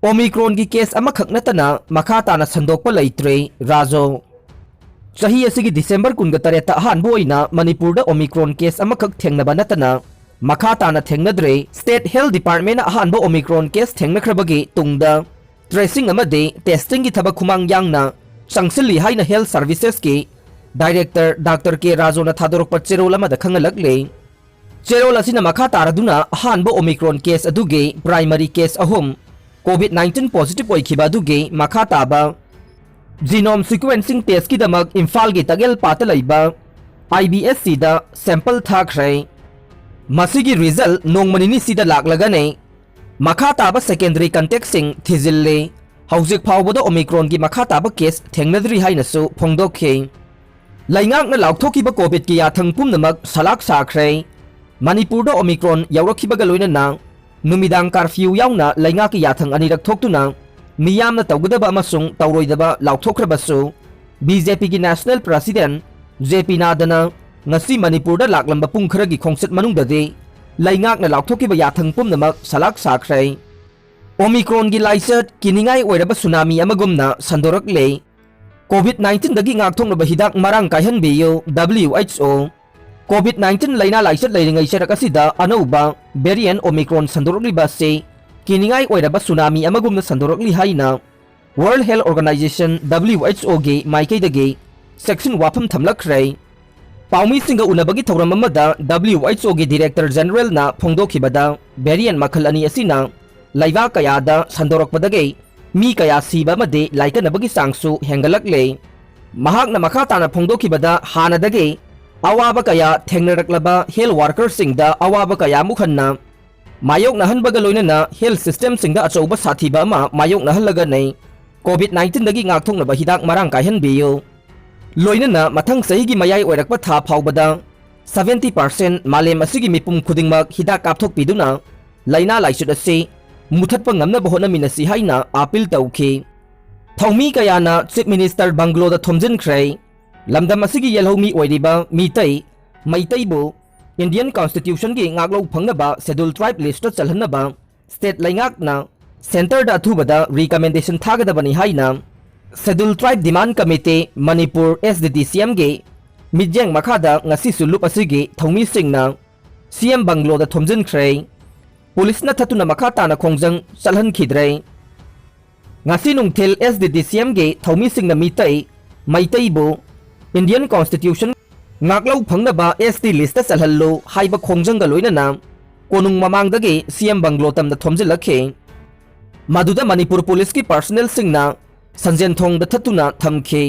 Omicron की case अमखक नतना मखा ताना संदोकपा लेत्रे राजो चाही असिगी दिसंबर 23 अहानबो ओइना मणिपुर दा ओमिक्रॉन केस अमखक थेंगनबा नतना मखा ताना थेंगनद्रे स्टेट हेल्थ डिपार्टमेंट अहानबो ओमिक्रॉन केस थेंगनख्रबगी तुंगदा ट्रेसिंग अमदे टेस्टिंग की थबक खुमांग यांगना संगसिली हाइना हेल्थ सर्विसेस की डायरेक्टर डॉक्टर के राजो ना थादोरकपा चेरोल अमदा खंगलकले चेरोल असिना मखा तारादुना अहानबो ओमिक्रॉन केस अदुगे प्राइमरी केस अहुम COVID-19 पॉजिटिव ओइखिबा दुगे मखा ताबा जीनोम सीक्वेंसिंग टेस्ट की दमक इम्फाल की तगेल पात लैबा IBSC दा सैंपल थाख्रे मसिगी रिजल्ट नोंगमनिनी सिदा लाक्लगने मखा ताबा सेकेंडरी कंटेक्सिंग थिजिल्ले हौजिक फावबदा ओमिक्रॉन की मखा ताबा केस थेंगनद्री हाइनसु फोंगदोखे लैंगाकना लाउथोखिबा कोविड की याथंग पुमनामक सलाक साख्रे मणिपुर दा ओमिक्रॉन यावरखिबगा लोइनना नुमिदांग कर्फ्यू याउना लैंगाकी याथंग अनिरक थोक्तुना मियामना तौगदबा अमसुंग तौरोइदबा लाउथोख्रबसु बीजेपी की नेशनल प्रेसिडेंट जेपी नादना ngasi मणिपुर दा लाक्लंबा पुंग खरगी खोंगसत मनुंगददे लैंगाकना लाउथोखिबा याथंग पुमनामक सलाक साख्रे ओमिक्रॉन की लाइसट किनिंगाई ओइरबा सुनामी अमगुमना संदोरकले COVID-19 दगी ngakthongnaba hidak marang kaihonbiyu WHO COVID-19 लाइना लाइसट लेरिंगै सरकसिदा अनौबा वेरिएंट ओमिक्रॉन संदोरकलिबा से किनिंगाई ओइरबा सुनामी अमगुमना संदोरकलि हाइना वर्ल्ड हेल्थ ऑर्गेनाइजेशन WHO गे माइकैदगे सेक्शन वाफम थमलखरै पाउमी सिंगा उनबगी थौरम अमदा WHO गे डायरेक्टर जनरल ना फोंदोखिबदा वेरिएंट मखल अनि असिना लाइवा कयादा संदोरकपदगे मी कया सीबा मदे लाइकनबगी सांगसु हेंगलकले महाकना मखा ताना फोंदोखिबदा हानदगे अवाबा कया थेंगनरकलबा हेल्थ वर्कर सिंगदा अवाबा कया मुखन्ना मायोक नहनबगा लोइनना हेल्थ सिस्टम सिंगदा अचौबा साथीबा अमा मायोक नहलगा नै COVID-19 दगी ngakthongnaba hidak marang kaihonbiyu लोइनना मथंग सहीगी मयाई ओइरकपा था फावबदा 70% मालेम असिगी मिपुम खुदिंगमक हिदाक कापथोकपिदुना लाइना लाइसुद असे मुथतपा ngamnaba होनमिनसि हाइना अपील तौखि थौमी कयाना चीफ मिनिस्टर बंगलोदा थोमजिनख्रै लमदम असिगी येलहौमी ओइरिबा मीतै मैतैबु इंडियन कॉन्स्टिट्यूशन की ngaklo फंगनबा शेड्यूल ट्राइब लिस्ट चलहनबा स्टेट लैंगाकना सेंटर दा अथुबदा रिकमेंडेशन थागदबनी हाइना schedule tribe demand committee Manipur SDDCM गे मिजेंग मखादा ngasi सुलुप असिगी थौमी सिंगना CM बंगलोदा थोमजिनख्रै पुलिस न थतुना मखा ताना खोंजंग चलहनखिद्रै ngasi nungthil SDDCM गे थौमी सिंगना मीतै मैतैबु Indian constitution ngaklo phangnaba ST list ta chalhallo haiba khongjanga loinana konung mamangdagi CM banglo tamda thomjilakhe maduda manipur police ki personnel singna sanjen thong da thatuna thamkhe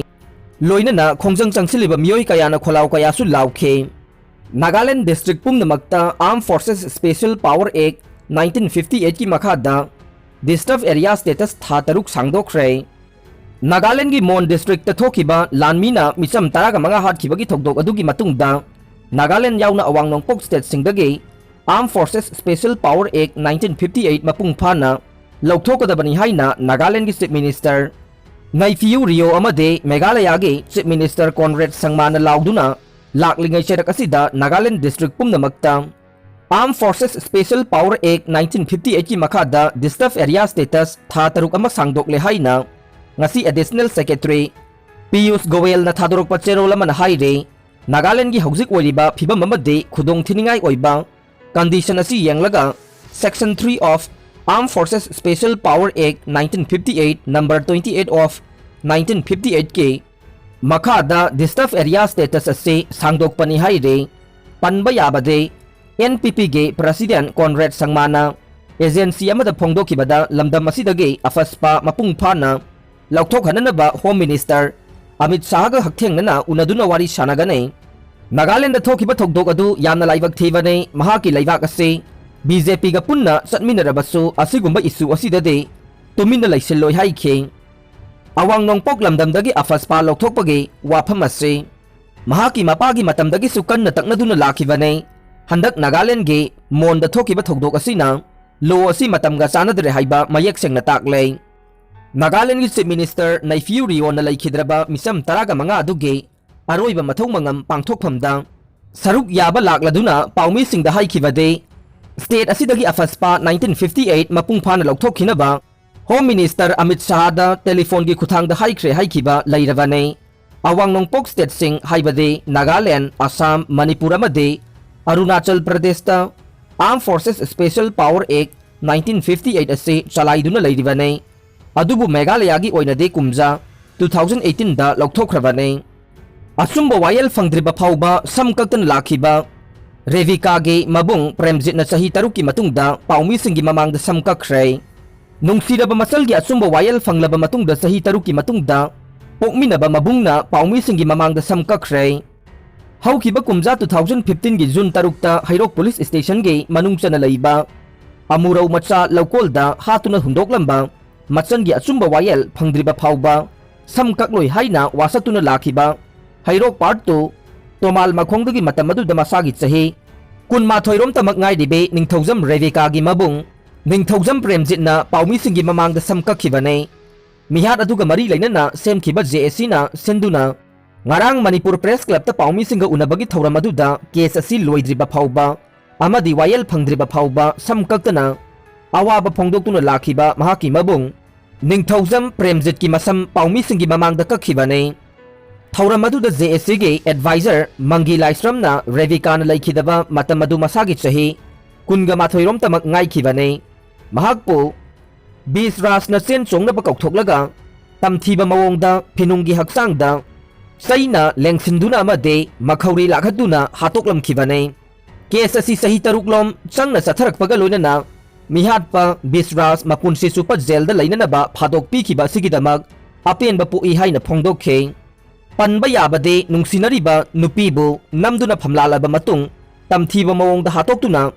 loinana khongjang changsiliba miyoi kayana kholaw kaya su lawkhe Nagaland district pumnamakta Armed Forces Special Power Act 1958 ki makhada disturbed area status tha taruk sangdokre Nagaland की Mon district थोखिबा लानमीना मिचम तरागा मंगा हाटखिबगी थोकदोक अदुगी मतुंगदा नागालैंड याउना अवांग नोंगपोक स्टेट सिंगदगी arm forces special power act 1958 मपुंग फाना लौथोकदबनी हाइना नागालैंड की चीफ मिनिस्टर नाइफियु रियो अमदे मेघालय के चीफ मिनिस्टर कॉनरेड संगमान लाउदुना लाकलिंगै चेरक असिदा नागालैंड डिस्ट्रिक्ट पुमनामक्ता arm forces special power act 1958 की मखादा डिस्टर्ब एरिया स्टेटस था तरुक अमा सांगदोकले हाइना ngasi additional secretary Piyush Goyal na thadorokpa cherol amana haire Nagaland gi hauzik oiriba phibam amade khudong thiningai oiba condition asi yanglaga section 3 of Armed Forces Special Power Act 1958 number 28 of 1958 ke makhada disturbed area status ase sangdokpani haire panba yabade NPP ge president Conrad Sangmana agency amada phongdokibada lamdam asidage afaspa mapung phana लौथोखननबा home minister Amit Shah ग हक्थेंगना उनदुना वारी शानागने नागालैंड थोखिबा थोकदोक अदु यामना लाइबक थेबने महाकी लाइबाक असे BJP ग पुन्ना चटमिनरबसु असिगुंबा issue असिददे Tumin लैसिल्लोय हाइखे अवांग Nongpok लमदमदगी अफसपा लौथोकपगे वाफम असे महाकी मपागी मतमदगी सुकन्न तकनदुना लाखिबने हंदक नागालैंड गे मोन the थोखिबा थोकदोक असिना लो असि मतमगा चानदरे हाइबा मयेक सेंगना ताकले नागालैंड की चीफ मिनिस्टर नाइफियु रियोन लैखिद्रबा मिसम तरागा मंगा अदुगे अरोइबा मथौ मंगम पांगथोकफमदा सरुक याबा लाक्लदुना पाउमी सिंगदा हाइखिबदे स्टेट असिदगी अफसपा 1958 मपुंग फाना लौथोखिनबा Home Minister Amit Shahada telephone gi khuthang da haikre haikiba lairabane awang nongpok state sing haibade Nagaland, Assam, Manipur amade Arunachal Pradesh ta Armed Forces Special Power Act 1958 ase chalaiduna lairibane adubu Meghalaya gi oinade kumja 2018 da Laothokhiba Asumba wayel fangdriba phauba samkaktan lakhiba Revika ge mabung Premjit na sahi taruki matungda paumi singi mamangda samkakhrei Nungsiraba masal gi asumba wayel fanglaba matungda sahi taruki matungda pokminaba mabungna paumi singi mamangda samkakhrei Haukiba kumja 2015 gi June tarukta Hairok Police Station ge manungchana leiba Amurau macha laukolda hatuna hundoklamba machan gi asumba wayel fangdriba phauba samkakloi haina wasatuna lakhiba Hairok Part 2 Tomal makhongdagi matamadu damasagi chahi kunmathoirom tamak ngai dibe ningthaujam Revika gi mabung ningthaujam Premjit na paumi singi mamangda samkakhibane mihat aduga mari lainana semkhiba JSC na senduna ngarang Manipur Press Club ta paumi singa unabagi thauram aduda case asi loidriba phauba amadi wayel phangdriba phauba samkaktana awaba phongdoktuna lakhiba mahaki mabung ningthaujam Premjit ki masam paumi singi mamangda kakhibane Thauram aduda JSC ge advisor Mangi Laisram na Revika na laikhidaba matamadu masagi chahi kunga mathoirom tamak ngai khibane mahakpo bisras na chen chongna ba kaukthoklaga tamthiba mawongda phinunggi haksangda saina lengsinduna amade makhauri lakhatuna hatoklam khibane case asi sahi taruklom changna satharakpaga loinana mihatpa bisras mapunsi supa jail da lainana ba phadok pi khiba sigidamak apenba pui haina phongdokhe Panba yabade nungsinariba nupibu namduna phamlalaba matung tamthiba mawongda hatoktuna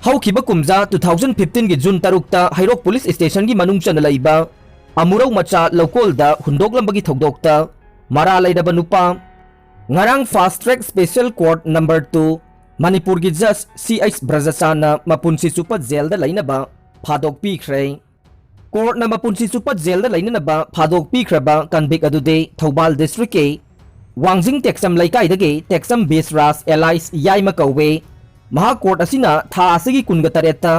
haukiba kumja 2015 gi June tarukta Hairok Police Station gi manungchana laiba Amurau macha lokolda hundoklambagi thogdokta mara laidaba nupa ngarang Fast Track Special Court number 2 Manipur gi Judge CH Brajasana mapunsi supa jail da lainaba phadok pikhrei Court na mapunsi supa jail da lainanaba phadok pikhraba convict adude Thoubal District ke Wangjing Texam laikai dage Texam Bisras Allies yaima kawe maha court asina tha asigi kunga tareta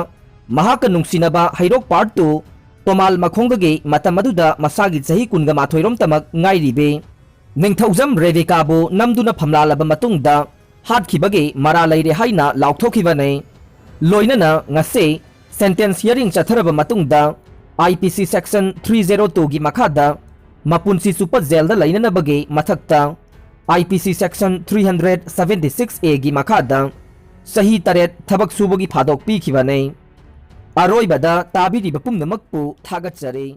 maha kanungsinaba Hairok Part 2 Tomal makhongdage matamaduda masagi chahi kunga mathoirom tamak ngairibe ningthaujam Revika bu namduna phamlalaba matungda hatkibage mara laire haina Laothokhiba nei loinana ngase sentence hearing chatharaba matungda IPC Section 302 gi makhada mapunsi supa jail da lainana bage mathakta IPC Section 376A gi makhada sahi taret thabak subagi phadok pi khibane aroibada tabiri bapumnamakpu thagatjare